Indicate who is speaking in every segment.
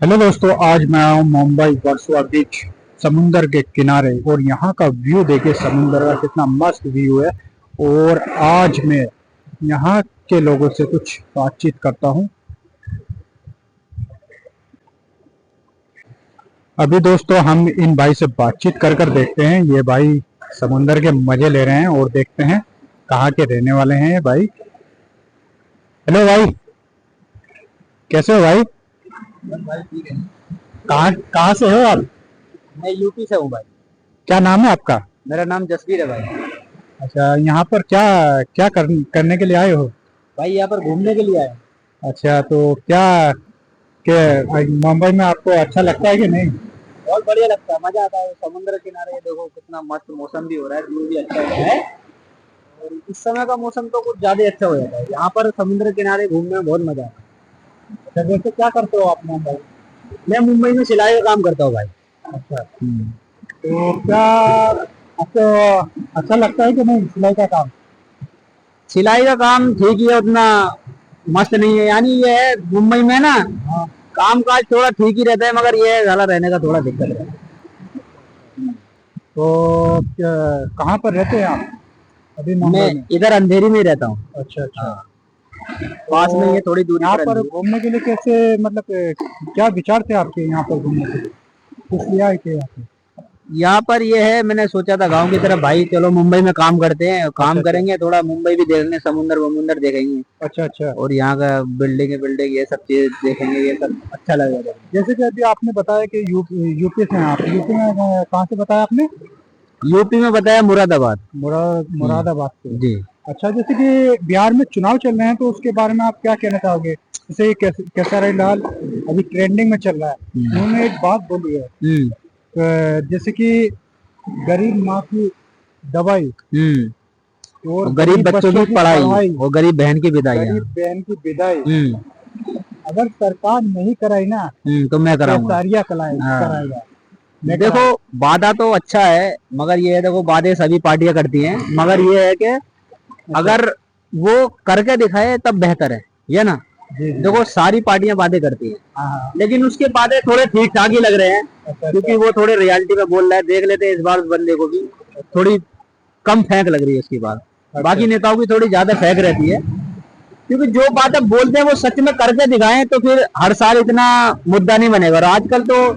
Speaker 1: Hello दोस्तों, आज मैं आऊँ मुंबई वर्सोवा बीच समुंदर के किनारे और यहाँ का व्यू देखिए। समुंदर का कितना मस्त व्यू है। और आज मैं यहाँ के लोगों से कुछ बातचीत करता हूँ। अभी दोस्तों हम इन भाई से बातचीत कर कर देखते हैं। ये भाई समुंदर के मजे ले रहे हैं और देखते हैं कहाँ के रहने वाले हैं ये भाई। हेलो भाई, कैसे हो भाई?
Speaker 2: भाई ठीक है।
Speaker 1: कहाँ कहाँ से हो आप?
Speaker 2: मैं यूपी से हूँ भाई।
Speaker 1: क्या नाम है आपका?
Speaker 2: मेरा नाम जसवीर है भाई।
Speaker 1: अच्छा, यहाँ पर क्या क्या करने के लिए आए हो?
Speaker 2: भाई यहाँ पर घूमने के लिए आए हैं।
Speaker 1: अच्छा, तो क्या मुंबई में आपको अच्छा लगता है कि नहीं?
Speaker 2: बहुत बढ़िया लगता है, मजा आता है समुद्र के किनारे। ये देखो कितना मस्त मौसम भी हो रहा है, व्यू भी अच्छा है। और इस समय का मौसम तो कुछ ज्यादा अच्छा हो जाता है यहाँ पर समुद्र के किनारे घूमने में बहुत मजा आता
Speaker 1: अच्छा, वैसे क्या करते हो आप मुंबई?
Speaker 2: है। मैं मुंबई में सिलाई का काम करता हूँ भाई।
Speaker 1: अच्छा, तो क्या आपको अच्छा लगता है कि नहीं सिलाई का काम?
Speaker 2: सिलाई का काम ठीक ही है, उतना मस्त नहीं है। यानी ये है मुंबई में ना,
Speaker 1: हाँ।
Speaker 2: काम काज थोड़ा ठीक ही रहता है, मगर ये है ज्यादा रहने का थोड़ा दिक्कत है।
Speaker 1: तो कहाँ पर रहते हैं आप अभी
Speaker 2: मैं
Speaker 1: मुंबई में?
Speaker 2: इधर अंधेरी में ही रहता हूँ।
Speaker 1: अच्छा अच्छा।
Speaker 2: पास में ही है,
Speaker 1: तो
Speaker 2: थोड़ी दूरी
Speaker 1: यहाँ
Speaker 2: पर
Speaker 1: पर
Speaker 2: अंधेरी।
Speaker 1: घूमने के लिए कैसे, मतलब क्या विचार थे आपके यहाँ पर घूमने के लिए? किस लिए आए थे यहाँ पे?
Speaker 2: यहाँ पर ये है, मैंने सोचा था गांव की तरफ, भाई चलो मुंबई में काम करते हैं, काम
Speaker 1: अच्छा
Speaker 2: करेंगे, थोड़ा मुंबई भी देख लें, समुंदर वमुंदर देखेंगे
Speaker 1: अच्छा अच्छा।
Speaker 2: और यहाँ का बिल्डिंग बिल्डिंग ये सब चीज देखेंगे, ये सब अच्छा लगेगा।
Speaker 1: जैसे कि अभी आपने बताया कि यूपी से हैं आप। यूपी में कहाँ से बताया आपने?
Speaker 2: यूपी में बताया मुरादाबाद।
Speaker 1: मुरादाबाद से।
Speaker 2: जी।
Speaker 1: अच्छा, जैसे कि बिहार में चुनाव चल रहे हैं तो उसके बारे में आप क्या कहना चाहोगे? जैसे ये केसरी लाल अभी ट्रेंडिंग में चल रहा है। उन्होंने एक बात बोली है, जैसे कि गरीब माँ की दवाई और
Speaker 2: और गरीब बच्चों की पढ़ाई और गरीब बहन की विदाई।
Speaker 1: गरीब बहन की विदाई अगर सरकार नहीं कराई ना
Speaker 2: तो मैं कराऊंगा।
Speaker 1: केसरिया कराएगा।
Speaker 2: देखो, वादा तो अच्छा है, मगर ये है, देखो वादे सभी पार्टियां करती हैं, मगर ये है कि अगर वो करके दिखाए तब बेहतर है, ये ना।
Speaker 1: जी जी।
Speaker 2: देखो सारी पार्टियां वादे करती हैं,
Speaker 1: हाँ
Speaker 2: लेकिन उसके वादे थोड़े ठीक ठाक ही लग रहे हैं,
Speaker 1: अच्छा
Speaker 2: क्योंकि वो थोड़े रियलिटी में बोल रहा है। देख लेते हैं इस बार उस बंदे को भी, थोड़ी कम फेंक लग रही है उसकी बात। बाकी नेताओं की थोड़ी ज्यादा फेंक रहती है, क्योंकि जो बात अब बोलते हैं वो सच में करके दिखाएं तो फिर हर साल इतना मुद्दा नहीं बनेगा। और आजकल तो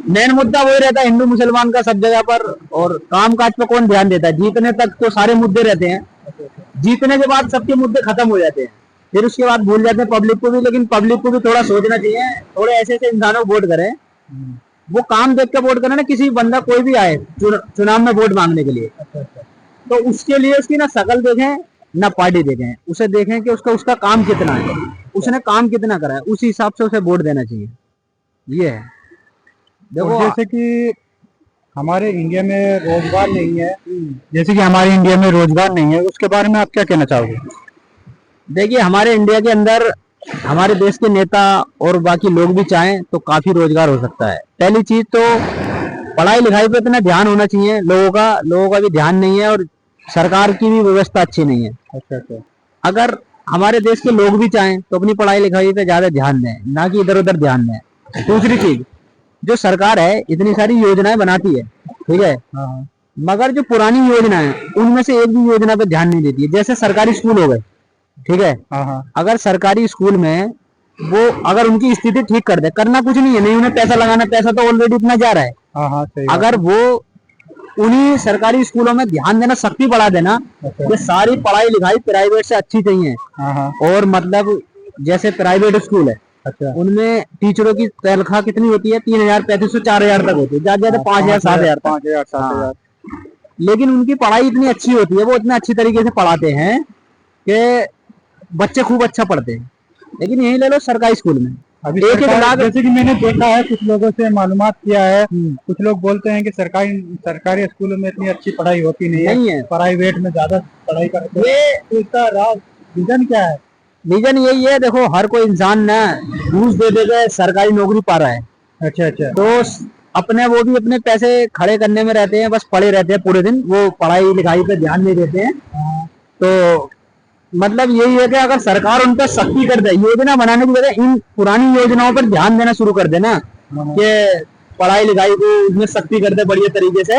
Speaker 2: मेन मुद्दा वही रहता है हिंदू मुसलमान का सब जगह पर, और काम काज पर कौन ध्यान देता है। जीतने तक तो सारे मुद्दे रहते हैं, जीतने के बाद सबके मुद्दे खत्म हो जाते हैं, फिर उसके बाद भूल जाते हैं पब्लिक को भी। लेकिन पब्लिक को भी थोड़ा सोचना चाहिए, थोड़े ऐसे ऐसे इंसानों को वोट करें, वो काम देख के वोट करें ना। किसी बंदा कोई भी आए चुनाव में वोट मांगने के लिए, तो उसके लिए उसकी ना शकल देखें ना पार्टी देखें, उसे देखें कि उसका उसका काम कितना है, उसने काम कितना करा है, उस हिसाब से उसे वोट देना चाहिए। ये है।
Speaker 1: और
Speaker 2: देखो,
Speaker 1: जैसे कि हमारे इंडिया में रोजगार नहीं है, जैसे कि हमारे इंडिया में रोजगार नहीं है, उसके बारे में आप क्या कहना चाहोगे?
Speaker 2: देखिए हमारे इंडिया के अंदर हमारे देश के नेता और बाकी लोग भी चाहें तो काफी रोजगार हो सकता है। पहली चीज तो पढ़ाई लिखाई पे इतना ध्यान होना चाहिए लोगों का भी ध्यान नहीं है, और सरकार की भी व्यवस्था अच्छी नहीं है।
Speaker 1: अच्छा अच्छा।
Speaker 2: अगर हमारे देश के लोग भी चाहें तो अपनी पढ़ाई लिखाई पे ज्यादा ध्यान दें, ना कि इधर उधर ध्यान दें। दूसरी चीज, जो सरकार है इतनी सारी योजनाएं बनाती है, ठीक है,
Speaker 1: हाँ
Speaker 2: मगर जो पुरानी योजना है उनमें से एक भी योजना पे ध्यान नहीं देती है। जैसे सरकारी स्कूल हो गए, ठीक है,
Speaker 1: हाँ हाँ
Speaker 2: अगर सरकारी स्कूल में वो अगर उनकी स्थिति ठीक कर दे, करना कुछ नहीं है, नहीं उन्हें पैसा लगाना, पैसा तो ऑलरेडी इतना जा रहा है।
Speaker 1: हाँ हाँ, सही बात
Speaker 2: अगर
Speaker 1: है।
Speaker 2: वो उन्हीं सरकारी स्कूलों में ध्यान देना, सख्ती बढ़ा देना,
Speaker 1: अच्छा।
Speaker 2: ये सारी पढ़ाई लिखाई प्राइवेट से अच्छी चाहिए।
Speaker 1: हाँ हाँ।
Speaker 2: और मतलब जैसे प्राइवेट स्कूल है,
Speaker 1: अच्छा।
Speaker 2: उनमें टीचरों की तनख्वाह कितनी होती है? 3,000 3,500 4,000 तक होती है, ज्यादा ज्यादा 5,000 7,000 तक।
Speaker 1: 5,000
Speaker 2: हाँ,
Speaker 1: 7,000।
Speaker 2: लेकिन उनकी पढ़ाई इतनी अच्छी होती है, वो इतने अच्छी तरीके से पढ़ाते हैं कि बच्चे खूब अच्छा पढ़ते हैं। लेकिन यही ले लो सरकारी स्कूल में
Speaker 1: अभी
Speaker 2: एक एक
Speaker 1: सरकार,
Speaker 2: लाख।
Speaker 1: जैसे कि मैंने देखा है, कुछ लोगों से मालूमात किया है, कुछ लोग बोलते हैं कि सरकारी स्कूलों में इतनी अच्छी पढ़ाई होती नहीं है, प्राइवेट में ज्यादा पढ़ाई करते हैं।
Speaker 2: ये
Speaker 1: तो इसका रीजन क्या है?
Speaker 2: रीजन यही है, देखो हर कोई इंसान ना घूस दे देगा सरकारी नौकरी पा रहा है,
Speaker 1: अच्छा अच्छा।
Speaker 2: तो अपने वो भी अपने पैसे खड़े करने में रहते हैं, बस पड़े रहते हैं पूरे दिन, वो पढ़ाई लिखाई पे ध्यान नहीं देते हैं।
Speaker 1: हाँ।
Speaker 2: तो मतलब यही है कि अगर सरकार उन पर सख्ती कर दे, योजना बनाने की बजाय इन पुरानी योजनाओं पर ध्यान देना शुरू कर देना, कि पढ़ाई लिखाई को उसमें सख्ती कर दे बढ़िया तरीके से।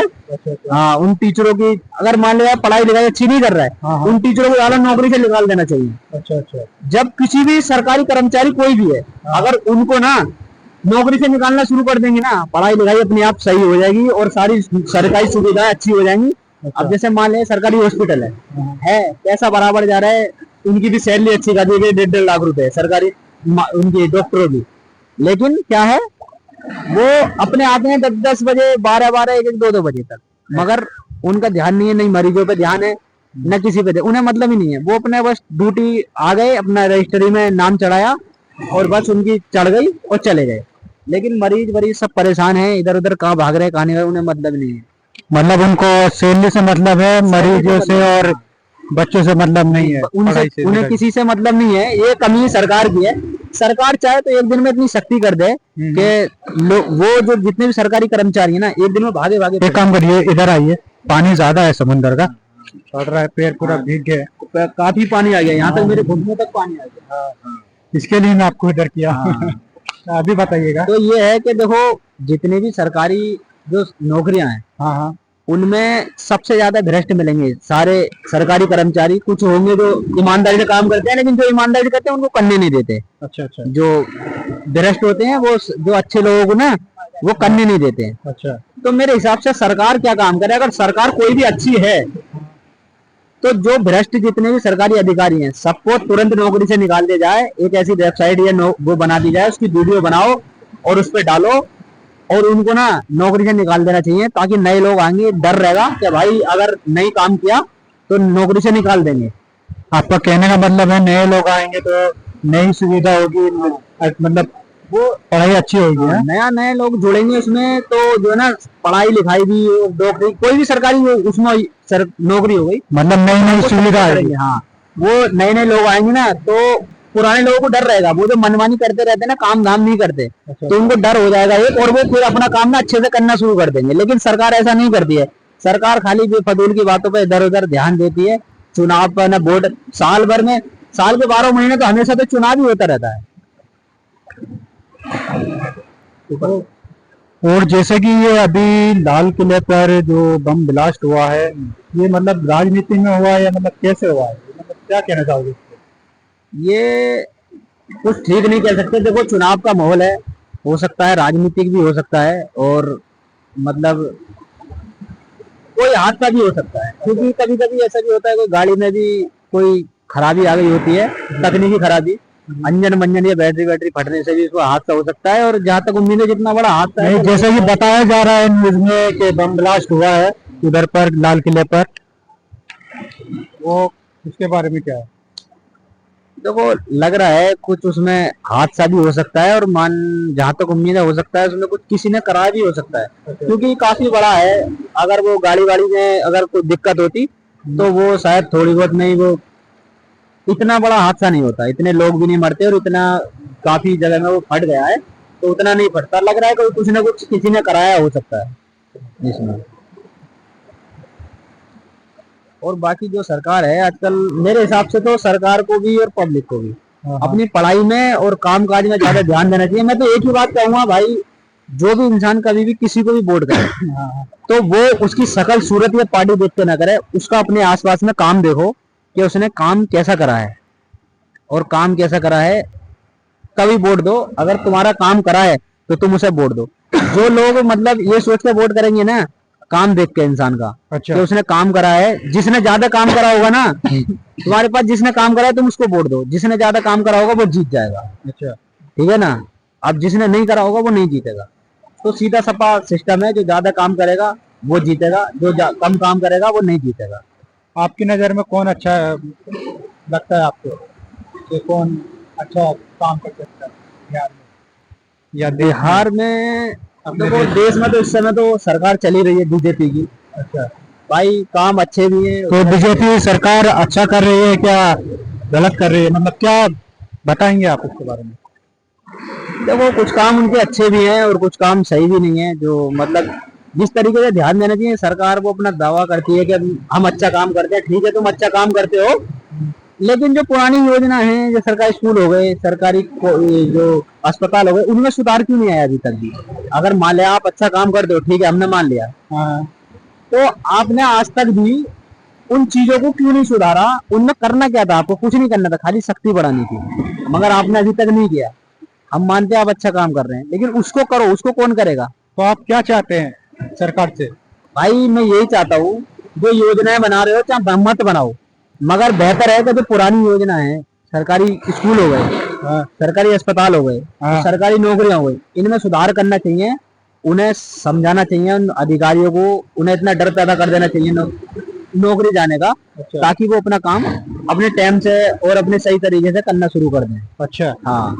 Speaker 2: हाँ, उन टीचरों की अगर मान लिया पढ़ाई लिखाई अच्छी नहीं कर रहा है, उन टीचरों को ज्यादा नौकरी से निकाल देना चाहिए।
Speaker 1: अच्छा।
Speaker 2: जब किसी भी सरकारी कर्मचारी कोई भी है, अगर उनको ना नौकरी से निकालना शुरू कर देंगे ना, पढ़ाई लिखाई अपने आप सही हो जाएगी और सारी सरकारी सुविधाएं अच्छी हो जाएंगी। अब जैसे मान लिया सरकारी हॉस्पिटल है, पैसा बराबर जा रहा है, उनकी भी सैलरी अच्छी खासी है, 1.5 लाख रुपए सरकारी उनकी डॉक्टरों की। लेकिन क्या है, वो अपने आते हैं 10 बजे, 12 1 2 बजे तक, मगर उनका ध्यान नहीं है, नहीं मरीजों पे ध्यान है, न किसी पे, उन्हें मतलब ही नहीं है। वो अपने बस ड्यूटी आ गए, अपना रजिस्ट्री में नाम चढ़ाया और बस उनकी चढ़ गई और चले गए। लेकिन मरीज सब परेशान हैं, इधर उधर कहाँ भाग रहे, कहाँ नहीं रहे, उन्हें मतलब नहीं है।
Speaker 1: मतलब उनको सैलरी से मतलब है, मरीजों से और बच्चों से मतलब नहीं है,
Speaker 2: उन्हें किसी से मतलब नहीं है। ये कमी सरकार की है। सरकार चाहे तो एक दिन में इतनी सख्ती कर दे कि वो जो जितने भी सरकारी कर्मचारी है ना, एक दिन में भागे भागे।
Speaker 1: एक काम करिए, इधर आइए, पानी ज्यादा है समुद्र का, पड़ रहा है, पैर पूरा भीग गया,
Speaker 2: काफी पानी आ गया, यहाँ तक मेरे घुटनों तक पानी आ गया।
Speaker 1: इसके लिए मैं आपको इधर किया। अभी बताइएगा।
Speaker 2: तो ये है कि देखो, जितने भी सरकारी जो नौकरियां हैं,
Speaker 1: हाँ,
Speaker 2: उनमें सबसे ज्यादा भ्रष्ट मिलेंगे सारे सरकारी कर्मचारी। कुछ होंगे जो ईमानदारी से काम करते हैं, लेकिन जो ईमानदारी करते हैं उनको करने नहीं देते।
Speaker 1: अच्छा।
Speaker 2: जो भ्रष्ट होते हैं, वो जो अच्छे लोगों को ना, वो करने नहीं देते हैं।
Speaker 1: अच्छा।
Speaker 2: तो मेरे हिसाब से सरकार क्या काम करे, अगर सरकार कोई भी अच्छी है तो जो भ्रष्ट जितने भी सरकारी अधिकारी हैं, सबको तुरंत नौकरी से निकाल दिया जाए। एक ऐसी वेबसाइट या वो बना दी जाए, उसकी वीडियो बनाओ और उस पर डालो और उनको ना नौकरी से निकाल देना चाहिए, ताकि नए लोग आएंगे, डर रहेगा कि भाई अगर नहीं काम किया तो नौकरी से निकाल देंगे।
Speaker 1: आपका कहने का मतलब है नए लोग आएंगे तो नई सुविधा होगी, मतलब वो पढ़ाई अच्छी होगी।
Speaker 2: नए लोग जुड़ेंगे उसमें, तो जो है ना, पढ़ाई लिखाई भी, नौकरी, कोई भी सरकारी उसमें नौकरी हो गई,
Speaker 1: मतलब नई सुविधा आएगी।
Speaker 2: हाँ, वो नए लोग आएंगे ना, तो पुराने लोगों को डर रहेगा। वो जो मनमानी करते रहते हैं ना, काम धाम नहीं करते, तो उनको डर हो जाएगा एक, और वो फिर अपना काम ना अच्छे से करना शुरू कर देंगे। लेकिन सरकार ऐसा नहीं करती है। सरकार खाली बेफजूल की बातों पर इधर उधर ध्यान देती है। चुनाव पर ना, वोट साल भर में, साल के 12 महीने तो हमेशा तो चुनाव ही होता रहता है।
Speaker 1: और जैसे कि ये अभी लाल किले पर जो बम ब्लास्ट हुआ है, ये मतलब राजनीति में हुआ है या मतलब कैसे हुआ है, मतलब क्या कहना चाहोगे?
Speaker 2: ये कुछ ठीक नहीं कह सकते। देखो, चुनाव का माहौल है, हो सकता है राजनीतिक भी हो सकता है, और मतलब कोई हादसा भी हो सकता है, क्योंकि कभी कभी ऐसा भी होता है, कोई गाड़ी में भी कोई खराबी आ गई होती है, तकनीकी खराबी, अंजन मंजन या बैटरी फटने से भी इसको हादसा हो सकता है। और जहाँ तक उम्मीद है, जितना बड़ा हादसा है,
Speaker 1: जैसे कि बताया जा रहा है न्यूज में कि बम ब्लास्ट हुआ है उधर पर लाल किले पर, वो उसके बारे में क्या है?
Speaker 2: देखो, लग रहा है कुछ उसमें हादसा भी हो सकता है, और जहाँ तक उम्मीद है, हो सकता है उसमें कुछ किसी ने कराया भी हो सकता है, क्योंकि काफी बड़ा है। अगर वो गाड़ी में अगर कोई दिक्कत होती तो वो शायद थोड़ी बहुत, नहीं, वो इतना बड़ा हादसा नहीं होता, इतने लोग भी नहीं मरते, और इतना काफी जगह में वो फट गया है तो उतना नहीं फटता। लग रहा है कि कुछ ना कुछ किसी ने कराया हो सकता है इसमें। और बाकी जो सरकार है आजकल, मेरे हिसाब से तो सरकार को भी और पब्लिक को भी अपनी पढ़ाई में और कामकाज में ज्यादा ध्यान देना चाहिए। मैं तो एक ही बात कहूंगा भाई, जो भी इंसान कभी भी किसी को भी वोट करे तो वो उसकी शकल सूरत या पार्टी देख के ना करे, उसका अपने आसपास में काम देखो कि उसने काम कैसा करा है, और काम कैसा करा है तभी वोट दो। अगर तुम्हारा काम करा है तो तुम उसे वोट दो। जो लोग मतलब ये सोच के वोट करेंगे ना, काम देख के इंसान का,
Speaker 1: अच्छा,
Speaker 2: कि उसने काम करा है, जिसने ज्यादा काम करा होगा ना, तुम्हारे पास जिसने काम करा है तुम उसको वोट दो, जिसने ज्यादा काम करा होगा वो जीत जाएगा।
Speaker 1: अच्छा,
Speaker 2: ठीक है ना। अब जिसने नहीं करा होगा वो नहीं जीतेगा। तो सीधा सपा सिस्टम है, जो ज्यादा काम करेगा वो जीतेगा, जो कम काम करेगा वो नहीं जीतेगा।
Speaker 1: आपकी नजर में कौन अच्छा लगता है आपको, कि कौन अच्छा काम कर सकता है बिहार में या
Speaker 2: बिहार में? देखो, देश में तो इस समय तो सरकार चली रही है बीजेपी की।
Speaker 1: अच्छा
Speaker 2: भाई, काम अच्छे भी हैं।
Speaker 1: तो बीजेपी सरकार अच्छा कर रही है क्या गलत कर रही है, मतलब क्या बताएंगे आप उसके बारे में?
Speaker 2: देखो, कुछ काम उनके अच्छे भी हैं और कुछ काम सही भी नहीं है। जो मतलब जिस तरीके से ध्यान देना चाहिए, सरकार वो अपना दावा करती है कि हम अच्छा काम करते हैं। ठीक है, तुम अच्छा काम करते हो, लेकिन जो पुरानी योजना है, जो सरकारी स्कूल हो गए, ये जो अस्पताल हो गए, उनमें सुधार क्यों नहीं आया अभी तक भी? अगर मान लिया आप अच्छा काम करते हो, ठीक है, हमने मान लिया,
Speaker 1: हाँ।
Speaker 2: तो आपने आज तक भी उन चीजों को क्यों नहीं सुधारा? उनमें करना क्या था? आपको कुछ नहीं करना था, खाली शक्ति बढ़ानी थी, मगर आपने अभी तक नहीं किया। हम मानते हैं आप अच्छा काम कर रहे हैं, लेकिन उसको करो, उसको कौन करेगा?
Speaker 1: तो आप क्या चाहते हैं सरकार से?
Speaker 2: भाई मैं यही चाहता हूँ, जो योजनाएं बना रहे हो चाहे मत बनाओ, मगर बेहतर है कि जो पुरानी योजना है, सरकारी स्कूल हो गए,
Speaker 1: हाँ।
Speaker 2: सरकारी अस्पताल हो गए,
Speaker 1: हाँ।
Speaker 2: सरकारी नौकरियां हो गई, इनमें सुधार करना चाहिए। उन्हें समझाना चाहिए, उन अधिकारियों को, उन्हें इतना डर पैदा कर देना चाहिए नौकरी जाने का,
Speaker 1: अच्छा।
Speaker 2: ताकि वो अपना काम अपने टाइम से और अपने सही तरीके से करना शुरू कर दें।
Speaker 1: अच्छा।
Speaker 2: हाँ,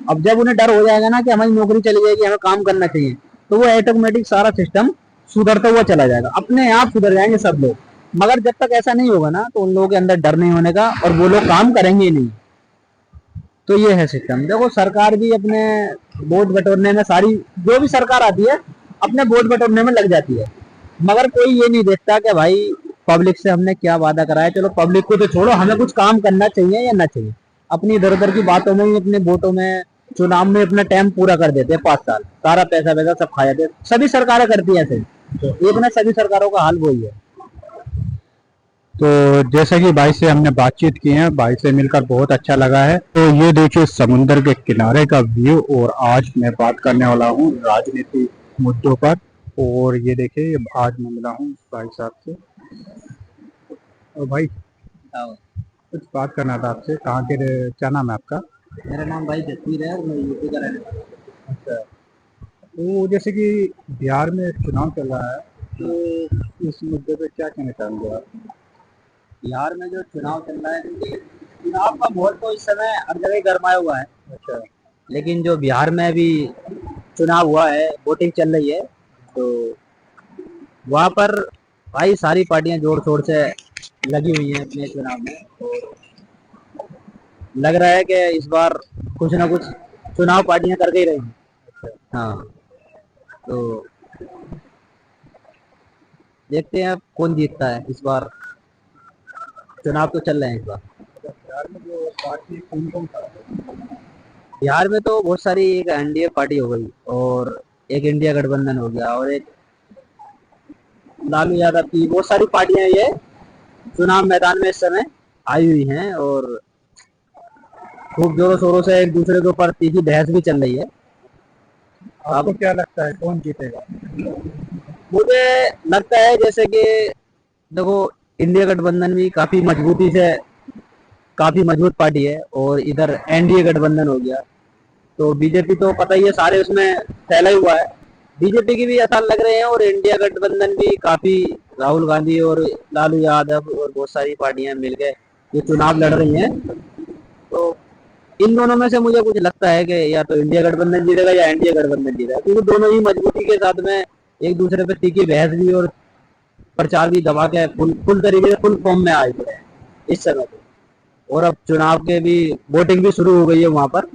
Speaker 2: अब जब उन्हें डर हो जाएगा ना कि हमारी नौकरी चली जाएगी, हमें काम करना चाहिए, तो वो ऑटोमेटिक सारा सिस्टम सुधरता हुआ चला जाएगा, अपने आप सुधर जाएंगे सब लोग। मगर जब तक ऐसा नहीं होगा ना, तो उन लोगों के अंदर डर नहीं होने का, और वो लोग काम करेंगे ही नहीं। तो ये है सिस्टम। देखो, सरकार भी अपने वोट बटोरने में, सारी जो भी सरकार आती है अपने वोट बटोरने में लग जाती है, मगर कोई ये नहीं देखता कि भाई पब्लिक से हमने क्या वादा कराया। चलो पब्लिक को तो छोड़ो, हमें कुछ काम करना चाहिए या ना चाहिए? अपनी इधर उधर की बातों में ही, अपने वोटों में, चुनाव में अपना टाइम पूरा कर देते हैं, 5 साल सारा पैसा वैसा सब खा जाते हैं। सभी सरकारें करती है ऐसे, एक ना सभी सरकारों का हाल वही है।
Speaker 1: तो जैसा कि भाई से हमने बातचीत की है, भाई से मिलकर बहुत अच्छा लगा है। तो ये देखिए समुंदर के किनारे का व्यू, और आज मैं बात करने वाला हूँ राजनीतिक मुद्दों पर। और ये देखिए आज मैं मिला हूँ भाई साहब से। और भाई कुछ बात करना था आपसे। कहाँ के क्या नाम है आपका?
Speaker 2: मेरा नाम भाई जसवीर है और मैं यूपी का रहने वाला हूँ।
Speaker 1: अच्छा। तो जैसे कि बिहार में चुनाव चल रहा है, तो इस मुद्दे पे क्या कहना चाहेंगे आप?
Speaker 2: बिहार में जो चुनाव चल रहा है, क्योंकि चुनाव का माहौल तो इस समय हर जगह गरमाया हुआ है।
Speaker 1: अच्छा।
Speaker 2: लेकिन जो बिहार में अभी चुनाव हुआ है, वोटिंग चल रही है, तो वहाँ पर भाई सारी पार्टियां जोर शोर से लगी हुई हैं अपने चुनाव में। और लग रहा है कि इस बार कुछ ना कुछ चुनाव पार्टियां करके ही रहेंगी। हाँ, तो देखते हैं अब कौन जीतता है इस बार। चुनाव तो चल रहे हैं इस बार।
Speaker 1: बिहार में जो पार्टी कौन कौन सा है?
Speaker 2: बिहार में तो बहुत सारी, एक एनडीए पार्टी हो गई, और एक इंडिया गठबंधन हो गया, और एक लालू यादव की, बहुत सारी पार्टियां ये चुनाव मैदान में इस समय आई हुई हैं, और खूब जोरों शोरों से एक दूसरे के ऊपर तीखी बहस भी चल रही है।
Speaker 1: आपको क्या लगता है कौन जीतेगा?
Speaker 2: मुझे लगता है जैसे कि देखो, इंडिया गठबंधन भी काफी मजबूती से, काफी मजबूत पार्टी है, और इधर एनडीए गठबंधन हो गया, तो बीजेपी तो पता ही है सारे उसमें फैला ही हुआ है। बीजेपी की भी आसार लग रहे हैं, और इंडिया गठबंधन भी काफी, राहुल गांधी और लालू यादव और बहुत सारी पार्टियां मिलकर ये चुनाव लड़ रही हैं। तो इन दोनों में से मुझे कुछ लगता है कि या तो इंडिया गठबंधन जीतेगा या एनडीए गठबंधन जीतेगा, क्योंकि दोनों ही मजबूती के साथ में एक दूसरे पे तीखी बहस भी और प्रचार भी दबा के फुल तरीके से, फुल फॉर्म में आए हुए हैं इस समय पे। और अब चुनाव के भी वोटिंग भी शुरू हो गई है वहां पर,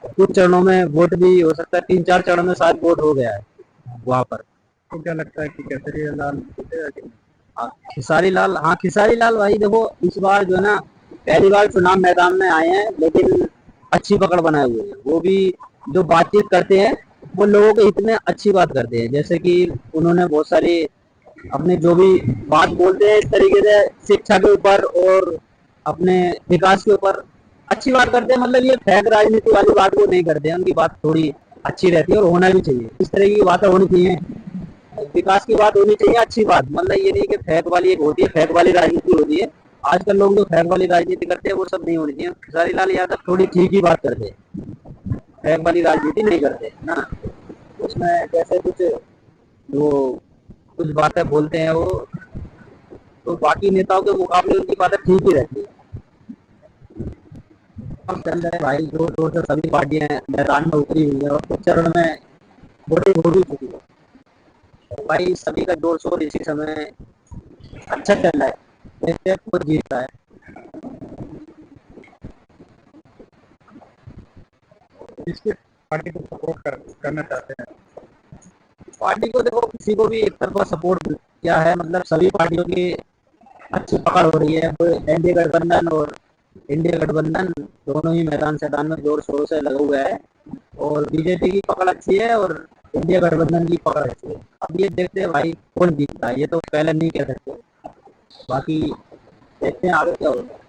Speaker 2: कुछ चरणों में वोट भी हो सकता है, 3-4 चरणों में शायद वोट हो गया है वहां पर।
Speaker 1: तो क्या लगता है कि केसरी लाल जीतेगा कि नहीं?
Speaker 2: खेसारी लाल, हाँ खेसारी लाल भाई, देखो इस बार जो है ना, पहली बार चुनाव मैदान में आए हैं, लेकिन अच्छी पकड़ बनाए हुए हैं। वो भी जो बातचीत करते हैं, वो लोगों के हित में अच्छी बात करते हैं। जैसे कि उन्होंने बहुत सारी अपने जो भी बात बोलते हैं, इस तरीके से शिक्षा के ऊपर और अपने विकास के ऊपर अच्छी बात करते हैं। मतलब ये फेक राजनीति वाली बात वो नहीं करते हैं, उनकी बात थोड़ी अच्छी रहती है, और होना भी चाहिए, इस तरह की बातें होनी चाहिए, विकास की बात होनी चाहिए, अच्छी बात। मतलब ये नहीं कि फेक वाली एक होती है, फेक वाली राजनीति होती है। आजकल लोग जो फेक वाली राजनीति करते हैं वो सब नहीं होनी चाहिए। खेसारी लाल यादव थोड़ी ठीक ही बात करते हैं, फेक वाली राजनीति नहीं करते ना। उसमें जैसे कुछ वो कुछ बातें बोलते हैं वो, तो बाकी नेताओं के मुकाबले उनकी बातें ठीक ही रहती है। अब चल रहे भाई, जोर शोर से सभी पार्टियां मैदान में उतरी हुई है, और कुछ चरण में वोटिंग हो भी चुकी है। भाई सभी का जोर शोर इसी समय अच्छा चल रहा है, देखते हैं कौन जीतता है।
Speaker 1: किसके पार्टी को सपोर्ट करना चाहते हैं?
Speaker 2: पार्टी को देखो, किसी को भी एक तरफा सपोर्ट क्या है, मतलब सभी पार्टियों की अच्छी पकड़ हो रही है। एनडीए गठबंधन और इंडिया गठबंधन दोनों ही मैदान में जोर शोर से लगा हुआ है और बीजेपी की पकड़ अच्छी है और इंडिया गठबंधन की पकड़ अच्छी है। अब ये देखते हैं भाई कौन जीतता है, ये तो पहले नहीं कह सकते, बाकी देखते हैं आगे क्या होगा।